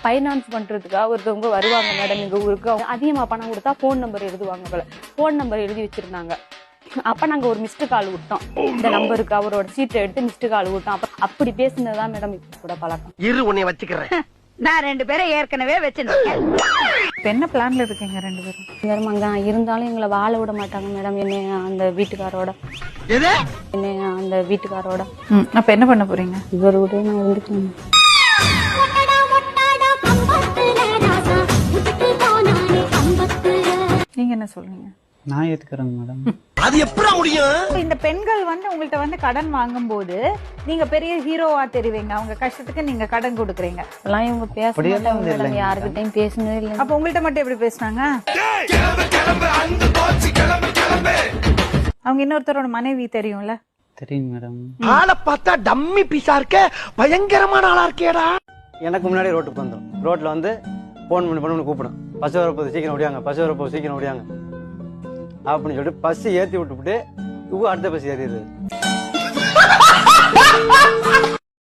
Finance பண்றதுக்காக ஒருத்தவங்க வருவாங்க மேடம் எங்க ஊருக்கு. அதிகமா பணம் கொடுத்தா ஃபோன் நம்பர் எழுதுவாங்க போல. ஃபோன் நம்பர் எழுதி வச்சிருந்தாங்க. அப்ப நாங்க ஒரு மிஸ்டு கால் விட்டோம். இந்த நம்பருக்கு அவரோட சீட்டை எடுத்து மிஸ்டு கால் விட்டோம். அப்படி பேசுனதுதான் மேடம் இப்ப கூட பழக்கம். இரு உன்னை வச்சுக்கிறேன். நான் 2 பேரை ஏற்கனவே வச்சிருக்கேன். இப்ப என்ன பிளான்ல இருக்கீங்க 2 பேரும்? மேடம் அங்க இருந்தாலும் எங்களை வாழ விட மாட்டாங்க மேடம். என்ன அந்த வீட்டுக்காரோட அப்ப என்ன பண்ண போறீங்க? இவரோட நான் வந்துட்டேன். நீங்க என்ன சொல்றீங்க? நான் ஏத்துக்கிறேங்க மேடம். அது எப்படி முடியும்? இந்த பெண்கள் உங்கள்ட்ட கடன் வாங்கும் போது நீங்க பெரிய ஹீரோவா தெரிவீங்க. அவங்க கஷ்டத்துக்கு நீங்க கடன் கொடுக்குறீங்க. எல்லாம் இவங்க பேச மாட்டாங்க மேடம். யாருக்கிட்டையும் பேசுனதே இல்லை. அப்ப உங்கள்ட்ட மட்டும் எப்படி பேசுனாங்க? அவங்க இன்னொருத்தரோட மனைவி தெரியும்ல? தெரியும் மேடம். ஆளை பார்த்தா டம்மி பீஸா இருக்க, பயங்கரமான ஆளா இருக்கேடா. எனக்கு முன்னாடி ரோட்டுக்கு வந்துடும். ரோட்ல வந்து போன் பண்ணி கூப்பிடும். பஸ் வரப்போது சீக்கிரம் ஓடியாங்க, பஸ் வரப்போது சீக்கிரம் ஓடியாங்க அப்படின்னு சொல்லிட்டு பஸ் ஏத்தி விட்டுவிட்டு அடுத்த பஸ் ஏறிடுது.